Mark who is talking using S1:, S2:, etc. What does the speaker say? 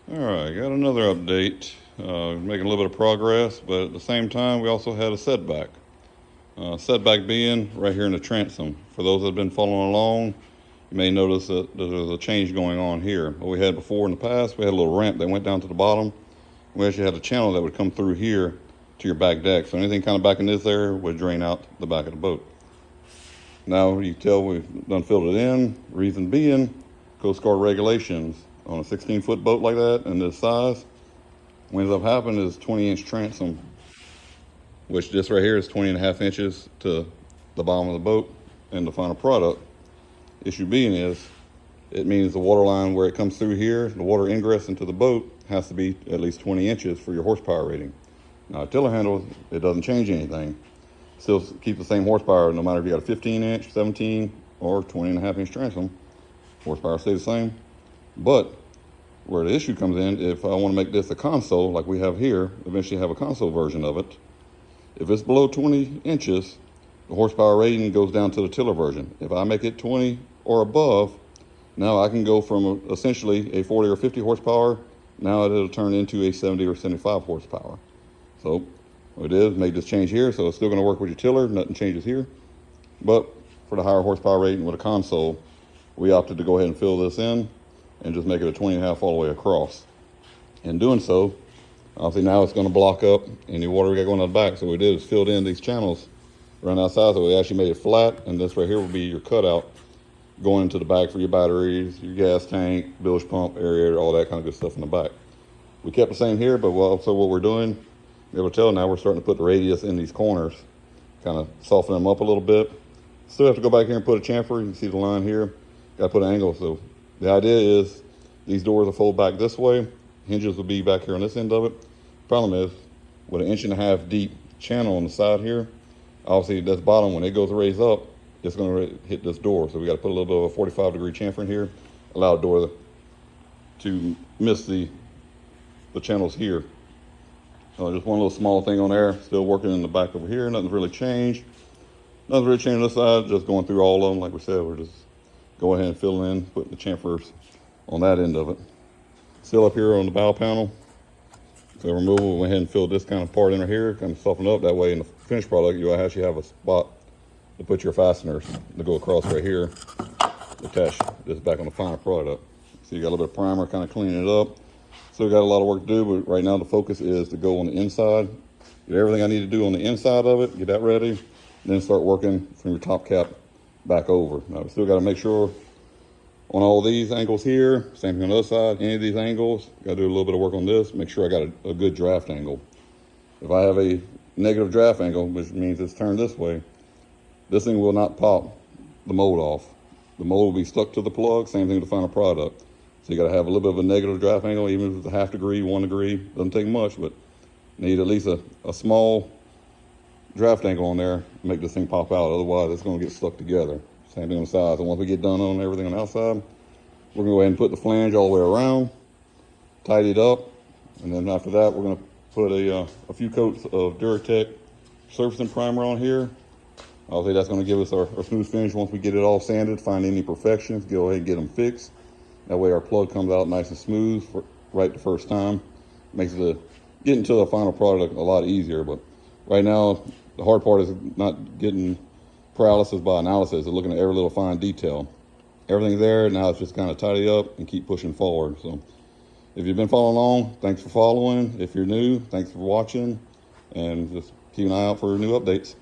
S1: All right, got another update. Making a little bit of progress, but at the same time, we also had a setback. Setback being right here in the transom. For those that have been following along, you may notice that there's a change going on here. What we had before in the past, we had a little ramp that went down to the bottom. We actually had a channel that would come through here to your back deck. So anything kind of back in this area would drain out the back of the boat. Now you can tell we've done filled it in. Reason being, Coast Guard regulations on a 16-foot boat like that and this size, what ends up happening is 20-inch transom, which this right here is 20.5 inches to the bottom of the boat and the final product. Issue being is, it means the water line where it comes through here, the water ingress into the boat has to be at least 20 inches for your horsepower rating. Now a tiller handle, it doesn't change anything. Still keep the same horsepower no matter if you got a 15-inch, 17, or 20.5-inch transom. Horsepower stays the same. But where the issue comes in, if I want to make this a console like we have here, eventually have a console version of it, if it's below 20 inches, the horsepower rating goes down to the tiller version. If I make it 20 or above, now I can go from essentially a 40 or 50 horsepower, now it'll turn into a 70 or 75 horsepower. So what it is, made this change here, so it's still going to work with your tiller, nothing changes here. But for the higher horsepower rating with a console, we opted to go ahead and fill this in and just make it a 20.5 all the way across. In doing so, obviously now it's going to block up any water we got going on the back. So what we did is filled in these channels around outside, so we actually made it flat, and this right here will be your cutout going into the back for your batteries, your gas tank, bilge pump, aerator, all that kind of good stuff in the back. We kept the same here, but also what we're doing, you're able to tell now we're starting to put the radius in these corners, kind of soften them up a little bit. Still have to go back here and put a chamfer. You can see the line here. Got to put an angle. So the idea is these doors will fold back this way. Hinges will be back here on this end of it. Problem is, with an 1.5 inch deep channel on the side here, obviously this bottom, when it goes to raise up, it's going to hit this door. So we got to put a little bit of a 45-degree chamfer in here, allow the door to miss the channels here. Just one little small thing on there, still working in the back over here. Nothing's really changed. Nothing's really changed on this side, just going through all of them. Like we said, we're just going ahead and filling in, putting the chamfers on that end of it. Still up here on the bow panel. So removal, we went ahead and filled this kind of part in here, kind of soften up. That way in the finished product, you actually have a spot to put your fasteners to go across right here, attach this back on the final product. So you got a little bit of primer, kind of cleaning it up. Still got a lot of work to do, but right now the focus is to go on the inside, get everything I need to do on the inside of it, get that ready, and then start working from your top cap back over. Now we still got to make sure on all these angles here, same thing on the other side, any of these angles, got to do a little bit of work on this, make sure I got a good draft angle. If I have a negative draft angle, which means it's turned this way, this thing will not pop the mold off. The mold will be stuck to the plug, same thing with the final product. So you got to have a little bit of a negative draft angle, even if it's a 1/2 degree, 1 degree, doesn't take much, but need at least a small draft angle on there to make this thing pop out. Otherwise, it's going to get stuck together. Same thing on the sides. And once we get done on everything on the outside, we're going to go ahead and put the flange all the way around, tidy it up, and then after that, we're going to put a few coats of Duratec surfacing primer on here. Obviously, that's going to give us our smooth finish once we get it all sanded, find any imperfections, go ahead and get them fixed. That way our plug comes out nice and smooth right the first time. Makes getting to the final product a lot easier, but right now, the hard part is not getting paralysis by analysis and looking at every little fine detail. Everything's there, now it's just kind of tidy up and keep pushing forward. So if you've been following along, thanks for following. If you're new, thanks for watching, and just keep an eye out for new updates.